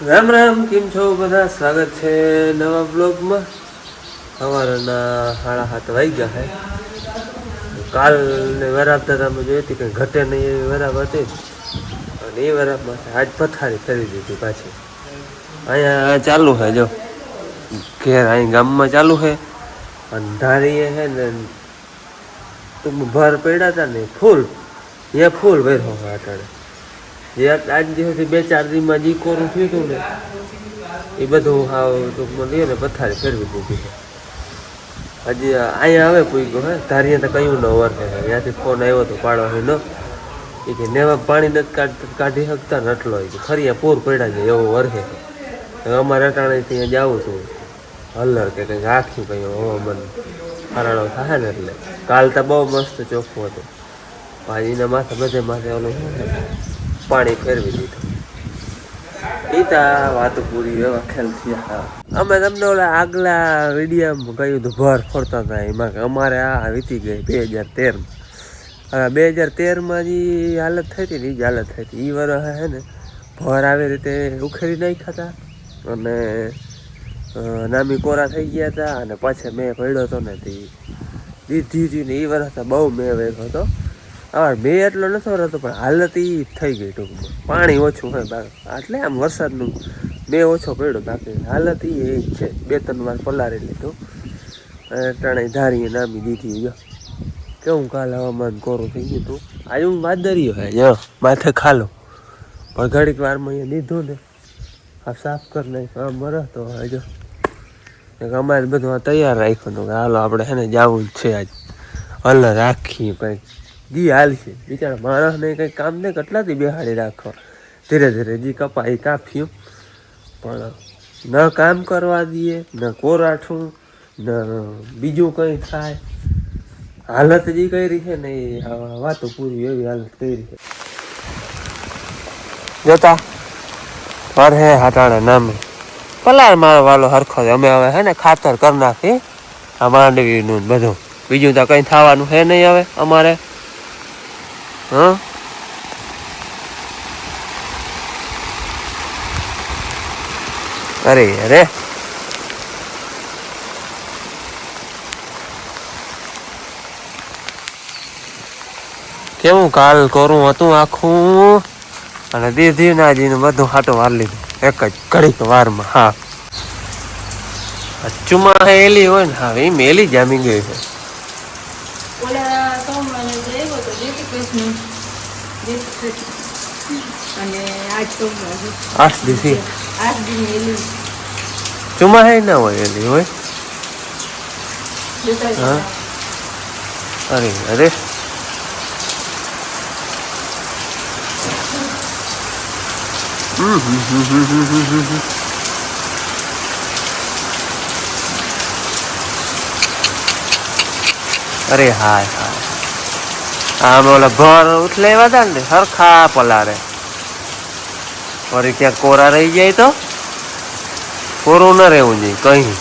રામ રામ, કેમ છો બધા? સ્વાગત છે નવા બ્લોગમાં. સવારના 7:30 વાગ્યા છે. કાલ ને વરાપતા તમે જોઈ હતી કે ઘટે નહીં એવી વરાપ હતી, અને એ વરાપમાં આજ પથારી ફેરવી દીધી પાછી. અહીંયા ચાલુ છે, જો ઘેર અહીં ગામમાં ચાલુ છે. અને ધારીએ છે ને તો ભર પડ્યા હતા ને ફૂલ વેરો અટાણે. જે આજ દિવસથી 2-4 દીમાં જી કોરું થયું હતું ને એ બધું હાવ ટૂંકમાં લઈએ ને પથારી ફેરવી દીધી. હજી અહીંયા આવે પૂછ્યું હે ધારીએ તો કયું ન વરસે છે. ત્યાંથી ફોન આવ્યો હતો પાડવાનો એ કે નેવા પાણી નથી કાઢી શકતા ને એટલો ફરિયા પૂર પડ્યા જાય એવો વરસે છે. અમારે અટાણેથી અહીંયા જવું હતું હલ્લર કે કંઈક રાખ્યું કંઈ હવામાન ફરાળો થાય ને એટલે. કાલ તો બહુ મસ્ત ચોખ્ખું હતું. ભાઈ એના માથે બધે માથે ઓલું પાણી ફેરવી દીધું. એ તો વાત પૂરી એવા ખ્યાલ થયા. અમે તમને ઓલા આગલા વિડીયામાં કહ્યું હતું ભર ફરતા હતા એમાં કે અમારે આ વીતી ગઈ 2013માં. હવે 2013માં જે હાલત થઈ હતી ને એ જ હાલત થઈ હતી. એ વર્ષ છે ને ભર આવી રીતે ઉખેરી નાખ્યા હતા અને નામી કોરા થઈ ગયા હતા. અને પછી મેં પડ્યો હતો ને તે દીધી ને એ વર્ષ બહુ મેં વેગો હતો. હવે મેં એટલો નથી રહેતો પણ હાલત એ થઈ ગઈ ટૂંકમાં. પાણી ઓછું હોય એટલે આમ વરસાદનું મેં ઓછો પડ્યો, બાકી હાલત એ જ છે. 2-3 વાર પલારી લીધું ત્રણેય ધારીએ નામી દીધી. જો કેવું કાલ હવામાન કોરું થઈ ગયું હતું. આજે હું વાદળીયો હે જો માથે ખાલો પણ ઘડીક વારમાં અહીંયા લીધું ને આ સાફ કરી નાખ્યું આમ મરસ તો જો અમારે બધું તૈયાર રાખ્યું હતું કે હાલો આપણે છે ને જવું જ છે આજ હલ્લર રાખીએ કંઈક જી હાલશે. બિચારા માણસને કંઈ કામ નહીં કેટલાથી બેહાડી રાખવા. ધીરે ધીરે જી કપાઈ કાપ્યું પણ ન કામ કરવા દઈએ ન કોરાઠું ન બીજું કંઈ થાય. હાલત જે કરી છે ને એ વાતો પૂરી એવી હાલત કરી છે. જોતા પર હે હાટાણે નામે પલાર મારો વાલો હરખો. અમે હવે હે ને ખાતર કરી નાખી આ માંડવીનું બધું. બીજું તો કંઈ થવાનું છે નહીં હવે અમારે. હા અરે કેવું કાલ કરું હતું આખું અને દીધી નાજીને બધું હાટો વાર લીધું એક જ ઘડીક વારમાં. હા ચુમા એલી હોય ને હા એ મેલી જામી ગઈ છે. ચુમા હે ના હોય એલી હોય. હા અરે અરે હાય આમ ઓલા ભર ઉઠલેવા હતા ને સરખા પલારે. વળી ક્યાંક કોરા રહી જાય તો કોરું ન રહેવું જોઈએ કઈ.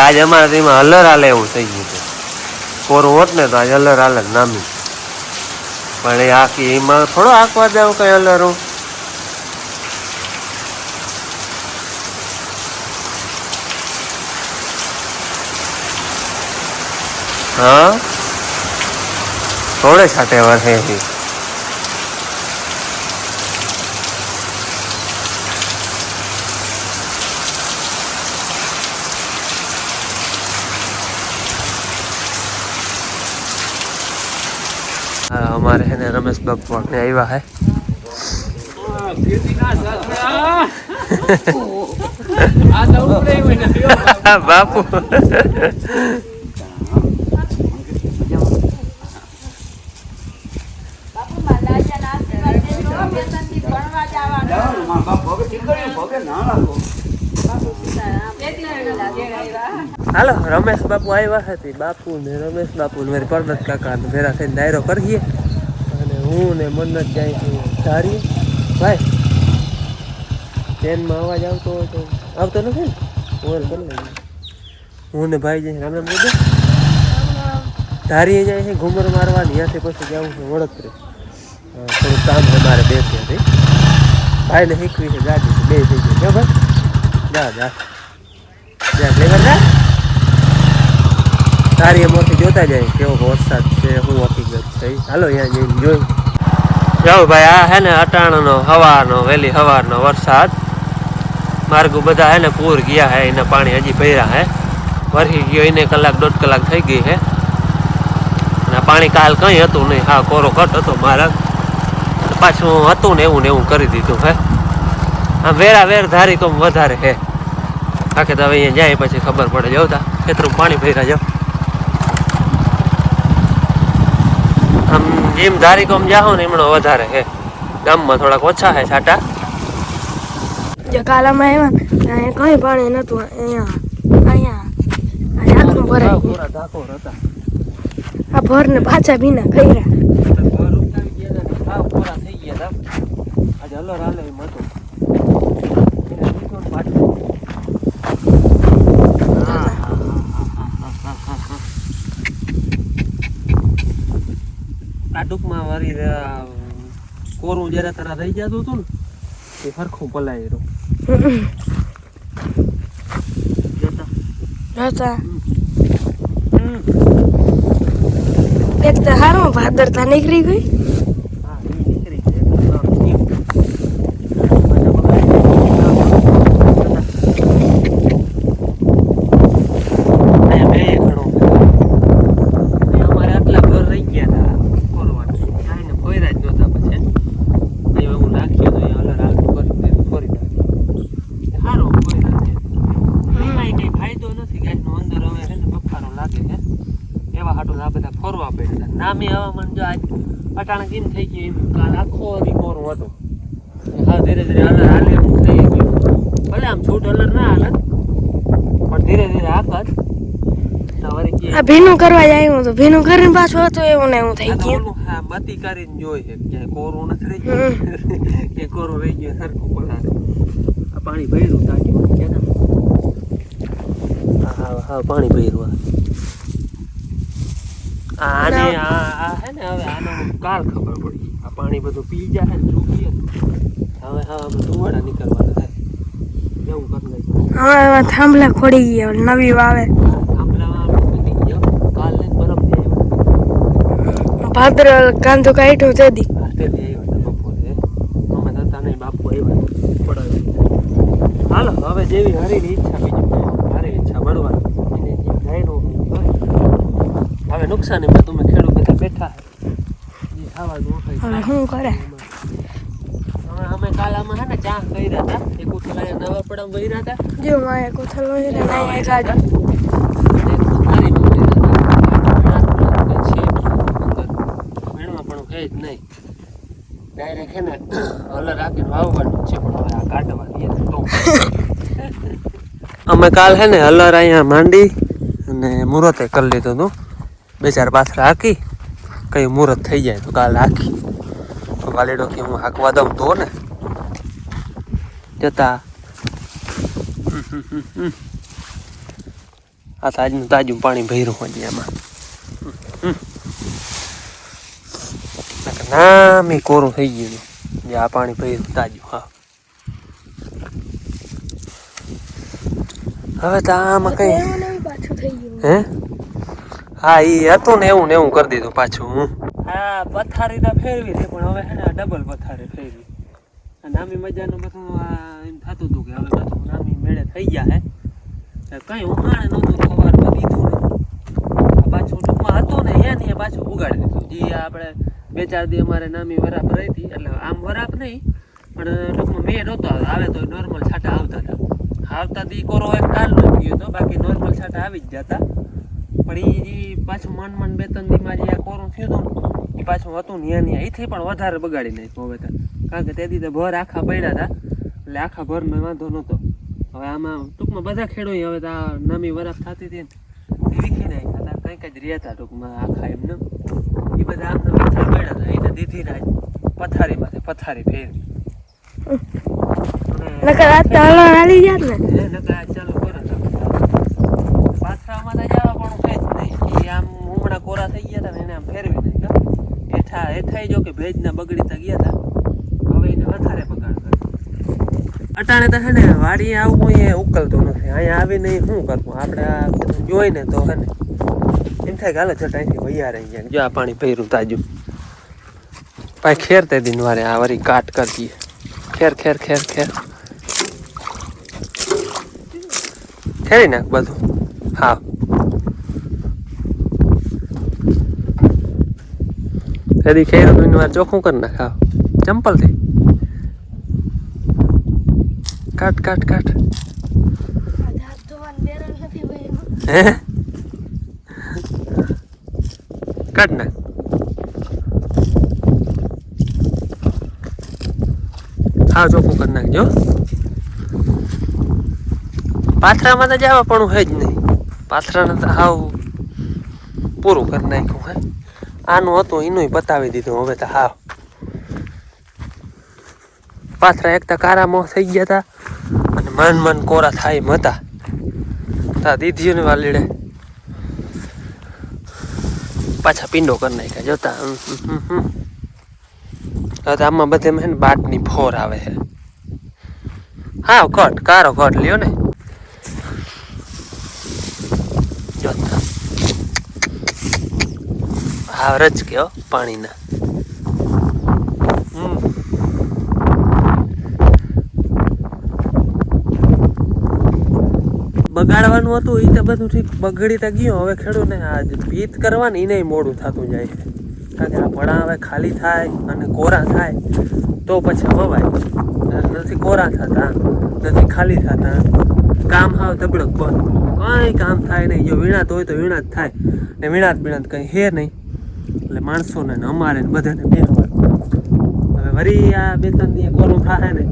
આજે અમારે એમાં હલર હાલે એવું થઈ ગયું હતું. કોરું હોત ને તો આજે હલર હાલે નામી પણ એ આખી એમાં થોડો આંકવા જાવ કઈ હલરું. હા થોડે છાટે વરસે અમારે है ने रमेश बापू ने આવ્યા है बापू હાલો રમેશ બાપુ આવ્યા હતી. બાપુ ને રમેશ બાપુ ને મારી પરમત કાકા ને ભેરા થઈને ડાયરો કરીએ અને હું ને મન્નત જાય ધારીએ. ભાઈ ટ્રેનમાં અવાજ આવતો હોય તો આવતો નથી ને હું કરી લઈએ. હું ને ભાઈ જઈને રામ રામ બોલો. ધારી જાય છે ઘુમર મારવાની, ત્યાંથી પછી જવું છે વડોદરી. થોડું કામ છે મારે બે ત્યાંથી. ભાઈને શીખવી છે ગાડી, બે થઈ ગઈ. જો ભાઈ જા જા જા લેવર જા. ધારી એમાંથી જોતા જાય કેવો વરસાદ છે, શું હકીકત છે. હાલો અહીંયા જઈને જોઈ જાઓ ભાઈ. આ હે ને અટાણાનો હવારનો વહેલી સવારનો વરસાદ. માર્ગો બધા હે ને પૂર ગયા હે, એને પાણી હજી ભર્યા હે. વરસી ગયો એને કલાક 1.5 કલાક થઈ ગઈ હે. અને પાણી કાલ કંઈ હતું નહીં. હા કોરો ઘટ હતો માર્ગ, પાછું હતું ને એવું કરી દીધું હે. આમ વેર ધારી કોમ વધારે હે. બાકી તો હવે અહીંયા જાય પછી ખબર પડે. જવતા ખેતરું પાણી ભર્યા જાવ. આમ જેમ ધારી કોમ જાઓ ને એમનો વધારે હે. ગામમાં થોડાક ઓછા હે છાટા. જો કાલામાં આવ્યા કઈ પાણી નતું. અહીંયા ભરાય પૂરા ધાકોર હતા. આ ભર ને પાછા ભીના કર્યા. પૂરા થઈ ગયા હતા. આજે અલર હાલે એમ હતું. આ ટૂંકમાં મારી કોરું જરા તરા થઈ જતું હતું ને એ સરખું પલાય રહ્યું. એક તો હારું ભાદરતા નીકળી ગઈ. નામી હવામાન જો આજ અટાણા કેમ થઈ ગયું એમ કાલ આખો કોરું હતું. હા ધીરે ધીરે અલર હાલે એમ થઈ ગયું. ભલે આમ છૂટ અલર ના હાલત પણ ધીરે ધીરે હાકત. આ ભીનું કરવા જાય હું તો ભીનું કરીને પાછું હતું એવું ને એવું થઈ ગયું. હા બતી કરીને જોઈ છે કે કોરું નથી રહી ગયું કે કોરું રહી ગયું સરખું પલારે. આ પાણી ભર્યું તાજી કે ને હા પાણી ભર્યું. આને આ હે ને હવે આનો કાલ ખબર પડી. આ પાણી બધું પી જાય ને સુકીએ હવે બધું વાડા નીકળવાના થાય એવું કરી નાખ્યું. હા એવા થાંભલા ખોડી ગયા નવી વાવે. થાંભલામાં પતી ગયો કાલ ને પરમ દે ભાદર કાંધો કાઢ્યો તે દી આવ્યો બપોરે. અમે થતા નહીં બાપુ આવ્યા પડાવી. હાલો હવે જેવી હરીની ઈચ્છા બીજું મારી ઈચ્છા મળવાની એને જેમ જાય નો હવે નુકસાનીમાં તમે ખેડૂત બધા બેઠા જે ખાવાનું હવે શું કરે. હવે અમે કાલામાં હે ને ચા કર્યા હતા. એક ઉથલા નવા પડામાં વહીરા હતા. જો મારે કોથળો છે ને નાય ગાડી પણ કઈ જ નહીં ડાયરેક્ટ હે ને હલર રાખીને વાવવાનું છે. પણ હવે આ કાઢવા દે તો અમે કાલ હે ને હલર અહીંયા માંડી અને મુહૂર્તે કરી લીધું હતું. 2-4 પાથરા હાકી કઈ મુહૂર્ત થઈ જાય તો કાલ હાકી તો વાલીડો કે હું હાંકવા દઉં તો ને જતા. આ તાજું પાણી ભર્યું હજી એમાં નામી કોરું થઈ ગયું જે આ પાણી ભર્યું તાજું. હા હવે તો આમાં કઈ પાછું થઈ ગયું. હે હા એ હતું ને એવું કરી દીધું પાછું. હા પથારી તો ફેરવી છે પણ હવે હે ને ડબલ પથારી ફેરવી. નામી મજાનું બધું એમ થતું હતું કે હવે પાછું નામી મેળે થઈ ગયા હે. કઈ ઉહાણે નહોતું સવારમાં દીધું ને પાછું ટૂંકમાં હતું ને અહીંયા પાછું ઉગાડી દીધું. જે આપણે 2-4 દી અમારે નામી વરાપ રહી હતી એટલે આમ વરાપ નહીં પણ ટૂંકમાં મેં નહોતો આવે તો નોર્મલ છાંટા આવતા હતા. આવતા દી કોરો એક કાલ નો ગયો હતો બાકી નોર્મલ છાંટા આવી જ જતા. પણ એ પાછું મન 2-3 દીમાં જે આ કોરું થયું હતું ને એ પાછું હતું ને એથી પણ વધારે બગાડી નાખ્યું હવે તો. કારણ કે તે દી તો ભર આખા પડ્યા હતા એટલે આખા ભરનો વાંધો નહોતો. હવે આમાં ટૂંકમાં બધા ખેડૂત હવે તો આ નામી વરાપ થતી હતી ને એ વીખી નાખ્યા હતા. કંઈક જ રહેતા ટૂંકમાં આખા એમને એ બધા આમ વીખા પડ્યા હતા. એને દીધી ને પથારીમાંથી પથારી ફેરવી નકર આ તો હલણ હાલી જાત ને નકર ચાલુ કરે પાથરામાં તો જવા પણ કઈ જ નહીં. એ આમ હમણાં કોરા થઈ ગયા હતા ને એને આમ ફેરવી નાખ્યા હેઠા જો કે ભેજના બગડીતા ગયા હતા હવે એને વધારે બગાડ કર્યો અટાણે તો હે ને વાડીએ આવવું એ ઉકલતું નથી અહીંયા આવીને શું કરવું આપણે આ બધું જોઈને તો હે ને એમ થાય કે હાલો ચટાઈથી વૈયા રહી ગયા જો આ પાણી ભર્યું તાજું પાછી ખેર તે દિન વારે આ વરી કાટ કરી દઈએ ખેર ખેર ખેર ખેર ખેરી નાખ બધું હા કદી ખેર વાર ચોખ્ખું કરી નાખ હા ચંપલથી કાટ કાટ કાટ હે કાટ નાખ હા ચોખ્ખું કરી નાખજો પાથરામાં તો જવા પણ હે જ નહીં પાથરાને તો હાવ પૂરું કરી નાખ્યું હે આનું હતું એનું પતાવી દીધું હવે તો હાવ પાથરા એક તો કારામાં થઈ ગયા હતા અને મન કોરા થાય એમ હતા તા દીધીઓ ને વાલીડે પાછા પિંડો કરી નાખ્યા જોતા હવે આમાં બધે ને બાટની ફોર આવે છે હા કટ કારો કટ લ્યો ને જોતા હા રજ કે પાણીના બગાડવાનું હતું એ તો બધું ઠીક બગડી તો ગયું હવે ખેડૂને આ ભીત કરવાની એને મોડું થતું જાય છે કારણ કે આ પડા હવે ખાલી થાય અને કોરા થાય તો પછી વવાય નથી કોરા થતા નથી ખાલી થતા કામ હાવ ધબડક બંધ કંઈ કામ થાય નહીં જો વીણાત હોય તો વીણાત થાય ને વીણાત કંઈ હે નહીં એટલે માણસોને ને અમારે ને બધાને બેહવાનું હવે વરી આ બે ત્રણ દી કોરું થાય ને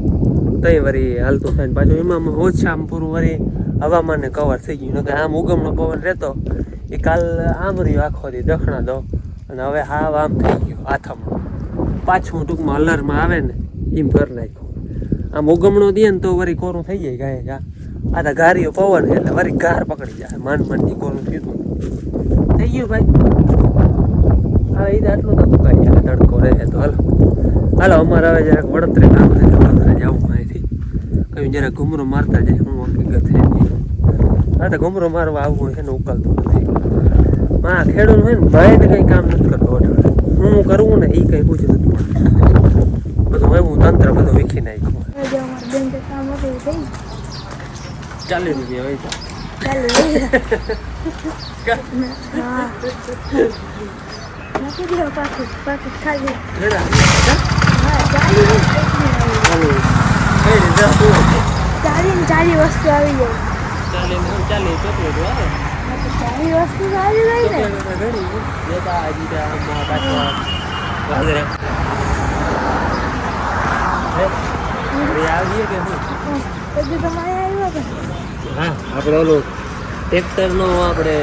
તો વરી હાલતું થાય ને પાછું એમાં ઓછા આમ પૂરું વરી હવામાનને કવર થઈ ગયું કે આમ ઉગમનો પવન રહેતો એ કાલ આમ રહ્યો આખો દી દખણા દો અને હવે હાવ આમ થઈ ગયો આથમણો પાછું ટૂંકમાં અલરમાં આવે ને એમ કરી નાખ્યું આમ ઉગમણો દે ને તો વરી કોરું થઈ જાય ગાય જા આ તો ગારીઓ પવન એટલે વરી ગાર પકડી જાય માંડ કોરું થયું થઈ ગયું ભાઈ હવે એ આટલું તો મુકાઈ જાય તડકો રહે તો હાલો અમારે હવે જરાક વડતરે કામ થાય તો વડતરે જવું અહીંથી કયું જરાક ઘૂમરો મારતા જાય હું હકીકત છે હા તો ઘૂમરો મારવા આવવું છે ને ઉકલતું નથી હા ખેડૂત હોય ને માઇન્ડ કંઈ કામ નથી કરતો હું કરવું ને એ કંઈ પૂછ્યું નથી બધું એવું તંત્ર બધું વીખી નાખ્યું 40 રૂપિયા હોય ચાલી વસ્તુ આવી જાય ચાલી વસ્તુ આવી જાય ને હા આપણે ઓલું ટ્રેક્ટરનો આપણે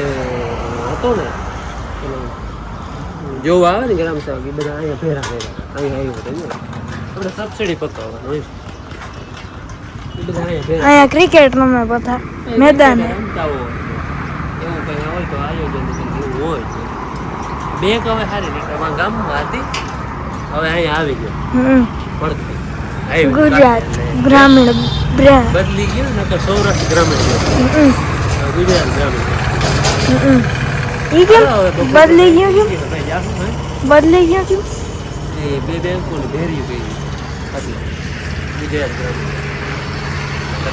હતો ને જોવા આવે ને ગ્રામ સેવક એ બધા અહીંયા ભેરા અહીંયા આવ્યો આપણે સબસિડી પકવવાનું હોય અહીંયા ક્રિકેટ રમે બધા મેદાન રમતા હોય એવું કંઈ હોય તો આયોજન એવું હોય બેંક હવે સારી રીતે ગામમાં હતી હવે અહીંયા આવી ગયો પડતી ગુજરાત ગ્રામીણ બદલી ગયો ને તો સૌરાષ્ટ્ર ગ્રામીણ ગુજરાત ગ્રામીણ બદલી ગયો કેમ બદલી ગયો કેમ એ બે બેંકોને ભેરી ગઈ એટલે ગુજરાત ગ્રામીણ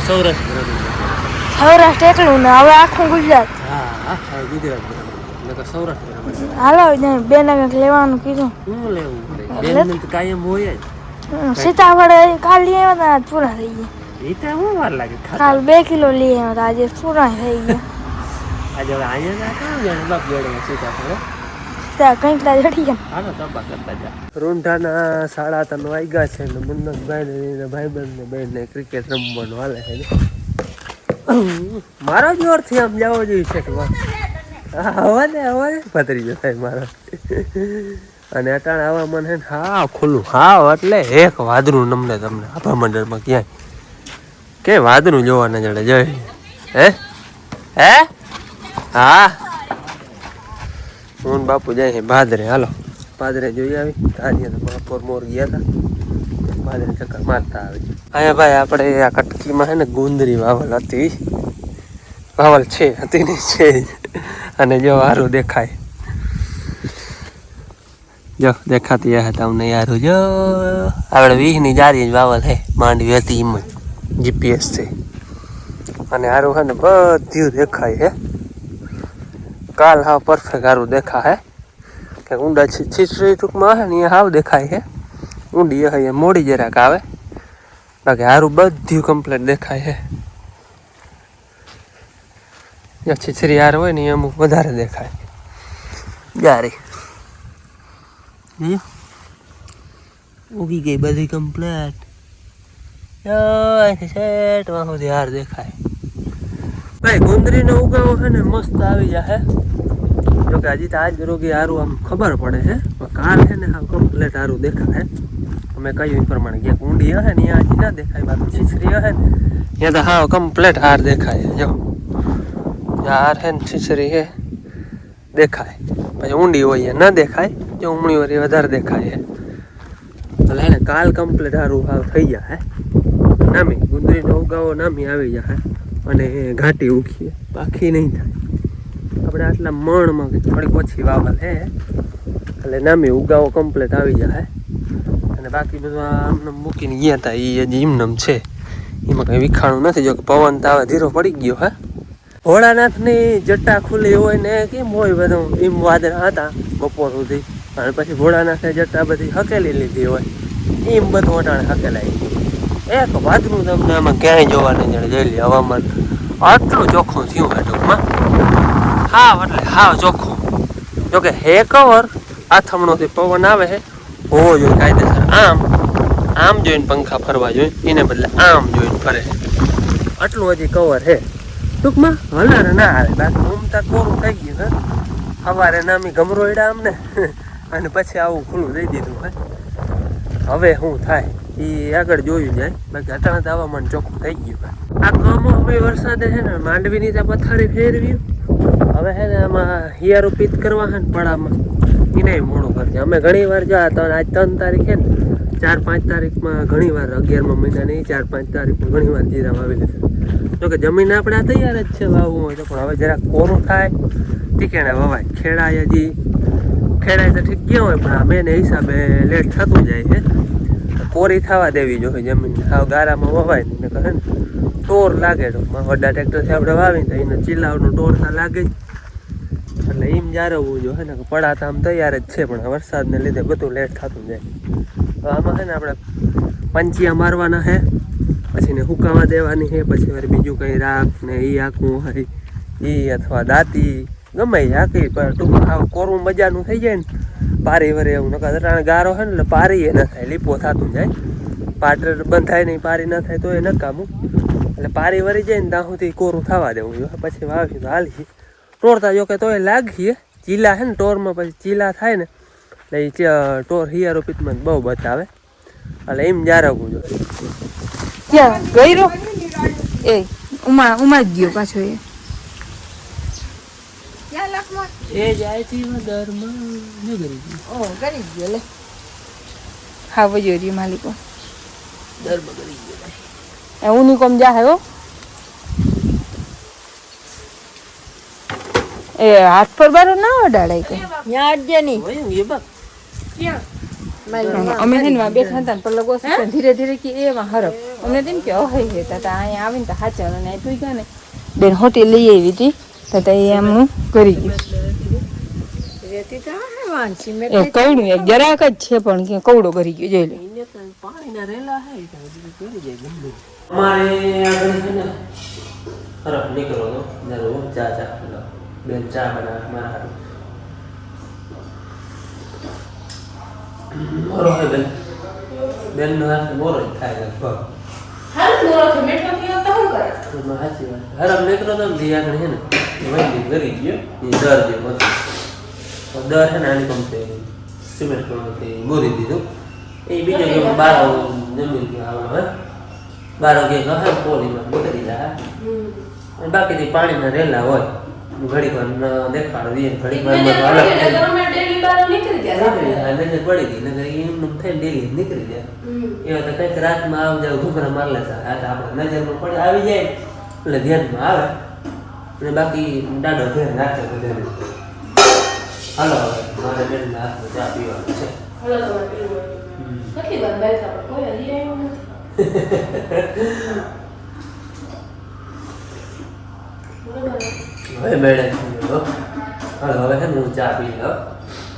સૌરાષ્ટ્ર ગ્રામીણ સૌરાષ્ટ્ર એકલું ને હવે આખું ગુજરાત હા ગુજરાત ગ્રામીણ સૌરાષ્ટ્ર ગ્રામીણ હાલો બે નગર લેવાનું કીધું શું લેવું પડે બેન કાયમ હોય જ સીતાફળ કાલ લઈ આવ્યા હતા પૂરા થઈ ગયા એ તો શું વાર લાગે કાલ 2 કિલો લઈ આવ્યા હતા આજે પૂરા થઈ ગયા આજે હવે અહીંયા કામ જાણે બાપ જોડે સીતાફળ ત્યાં કંઈક જડી ગયા હાલો તબા કરતા જા રૂંઢાના 3:30 વાગ્યા છે ને મુન્નતભાઈ ને ભાઈબંધ ને બેન ને ક્રિકેટ રમવાનું હાલે છે મારો જોરથી આમ જવો જોઈએ છે કે હવા ને પતરી ગયો થાય મારો અને અટાણે હવામાન છે ને હા ખુલ્લું હાવ એટલે એક વાદળું નમને તમને આભા મંડળમાં ક્યાંય કે વાદળું જોવા ન જડે જય હે હા હું બાપુ જાય છે ભાદરે. હાલો ભાદરે જોઈ આવી. આજે તો બપોર મોર ગયા હતા, ભાદરે ચક્કર મારતા આવે. અહીંયા ભાઈ આપણે આ કટકીમાં છે ને ગુંદરી વાવલ હતી, વાવલ છે, હતી નહીં છે. અને જો સારું દેખાય, જો દેખાતી હે તમને યાર. જો આપણે 20ની જારી જ વાવલ હે, માંડવી હતી એમ જ જીપીએસ છે. અને સારું છે ને બધું દેખાય હે. કાલ હાવ પરફેક્ટ સારું દેખા હે કે ઊંડા છીછરી ટૂંકમાં હે ને એ હાવ દેખાય છે. ઊંડી હે મોડી જરાક આવે, બાકી સારું બધું કમ્પ્લીટ દેખાય છે. જ્યાં છીછરી હાર હોય ને એ અમુક વધારે દેખાય. જારી ઉગી ગઈ બધી કમ્પ્લીટ. સેટમાં સુધી હાર દેખાય. ભાઈ ગુંદરીનો ઉગાવો છે ને મસ્ત આવી જાય. જોકે હજી તો આજ રોગી સારું આમ ખબર પડે છે, કાલ છે ને આમ કમ્પ્લીટ સારું દેખાય. અમે કહ્યું એ પ્રમાણે ક્યાંક ઊંડી હશે ને ત્યાં હજી ના દેખાય, બાકી છીછરી હશે ને ત્યાં તો હા કમ્પ્લીટ હાર દેખાય. જો હાર છે ને છીછરી છે દેખાય, પછી ઊંડી હોય ના દેખાય. જો ઉમળી હોય એ વધારે દેખાય છે. એટલે ને કાલ કમ્પ્લીટ સારું હાવ થઈ જાય. નામી ગુંદરીનો ઉગાવો નામી આવી જાય અને ઘાટી ઉગીએ, બાકી નહીં થાય. આપણે આટલા મણમાં થોડીક ઓછી વાવલ છે એટલે નામી ઉગાવો કમ્પ્લીટ આવી જાય. અને બાકી બધું આમને મૂકીને ગયા હતા એ હજી એમનેમ છે, એમાં કંઈ વિખાણું નથી. જો કે પવન તો આવે ધીરો પડી ગયો. હે ભોળાનાથની જટા ખુલ્લી હોય ને કેમ હોય બધું એમ વાદળા હતા બપોર સુધી, અને પછી ભોળાનાથે જટા બધી હકેલી લીધી હોય એમ બધું અટાણે હકેલાય. એક વાદળું તમને આમાં ક્યાંય જોવા નહીં જડે. જોઈ લે હવામાન આટલું ચોખ્ખું થયું હોય ટૂંકમાં. હાવ એટલે હાવ ચોખ્ખું. જોકે હે કવર આથમણોથી પવન આવે છે હોવો જોઈએ કાયદેસર. આમ જોઈને પંખા ફરવા જોઈએ, એને બદલે આમ જોઈને ફરે. આટલું હજી કવર છે ટૂંકમાં. હલારે ના આવે, બાકી ઉમતા કોરું થઈ ગયું. હે સવારે નામી ગમરોયડા આમને અને પછી આવું ખુલ્લું દઈ દીધું. હે હવે શું થાય એ આગળ જોયું જાય, બાકી અચાનક હવામાન ચોખ્ખું થઈ ગયું. આ કમોસમી વરસાદે છે ને માંડવીની ત્યાં પથારી ફેરવ્યું. હવે છે ને આમાં હિયારું પીત કરવા છે ને પડામાં એને મોડું કરશે. અમે ઘણી વાર જા તો આજ 3 તારીખ છે ને 4-5 તારીખમાં ઘણી વાર 11મા મહિનાની 4-5 તારીખમાં ઘણી વાર જીરા વાવી લીધું. જોકે જમીન આપણે આ તૈયાર જ છે વાવવું હોય તો, પણ હવે જરાક કોરું થાય ટીકેણે વવાય. ખેડાય હજી ખેડાય તો ઠીક ગયા હોય, પણ આ મેને હિસાબે લેટ થતું જાય છે. કોરી થવા દેવી જોઈએ જમીન, હાવ ગારામાં વવાય ને કહે ને ટોર લાગે. ટૂંકમાં વડા ટ્રેક્ટરથી આપણે વાવીને તો એને ચીલાવનો ટોર તો લાગે જ. એટલે એમ જાળવવું જોઈએ ને. પડા તો આમ તૈયાર જ છે, પણ વરસાદને લીધે બધું લેટ થતું જાય. તો આમાં છે ને આપણે પંચિયા મારવાના છે, પછી ને હુકાવા દેવાની છે, પછી વળી બીજું કંઈ રાખ ને એ આખું હોય એ અથવા દાંતી ગમે એ આખી. પણ ટૂંકમાં હાવ કોરું મજાનું થઈ જાય ને પારી વરે એવું. નકા ગારો છે ને એટલે પારી એ ન થાય, લીપો થતું જાય. પાટર બંધાય નહીં, પારી ન થાય તો એ નકામું. એટલે પારી વરી જાય ને ત્યાં સુધી કોરું થવા દેવું જોઈએ. પછી વાવી તો હાલી ટોરતા જો કે તો એ લાગીએ. ચીલા છે ને ટોરમાં પછી ચીલા થાય ને એટલે એ ટોર હિયારો પીતમાં બહુ બતાવે. એટલે એમ જાળવવું જોઈએ. ક્યાં ગયરો એ ઉમા જ ગયો પાછો. એ જાય છે દરમાં ન કરી ગયો. કરી ગયો લે. હા વજો રહ્યો માલિકો દરમાં કરી ગયો. ઉની કોમ જા હે હો. એ હાથ પર બારો ના અડાડાય કે ન્યા અડજે ની હોય એ બા અમે હે ને બેઠા હતા ને પલ્લો ગોસ ધીરે ધીરે કે એમાં હરફ અમને તેમ કે અહઈ હે તા અહીંયા આવીને તો હાચા અને તું કે ને બેન હોટી લઈ આવી હતી તો એ આમનું કરી ગયું. રેતી તો હે વાંચી મે એ કવડું એક જરાક જ છે પણ કે કવડો કરી ગયો જોઈ લે. એને તો પાણીના રેલા હે તો કરી જાય ગમે. અમારે આગળ છે ને હરફ નીકળો તો જરૂર ચા બેન ચા બના મારા મોરો હે બેન નો હાથ મોરો જ થાય લગભગ. હાલ મોરો કે મેઠો પીઓ તો હું કરે એમાં સાચી વાત. હરફ નીકળો તો દી આગળ છે ને વંડી કરી ગયો એ દર જેવો દર છે ને આની કમતે સિમેન્ટ કમતે બોરી દીધું. એ બીજો કે બાર જમીન કે આવો હે બારો કે કહે પોલીમાં બોતરી લા અને બાકી પાણીના રેલા હોય ઘડીક વાર દેખાડી દઈએ ઘડીક વાર અલગ નીકળી જાય પડી ગઈ નગર એમનું થઈને ડેલી નીકળી જાય એવા તો કંઈક રાતમાં આવ જાવ ઘૂઘરા માર લેતા આ તો આપણે નજરમાં પડે આવી જાય એટલે ધ્યાનમાં આવે અને બાકી દાડો ધ્યાન રાખે બધાને હાલો હવે મારે બેનના હાથમાં ચા પીવાનું છે કેટલી વાર બેઠા કોઈ હજી આવ્યું નથી હવે મેળે હાલો હવે હું ચા પી લઉં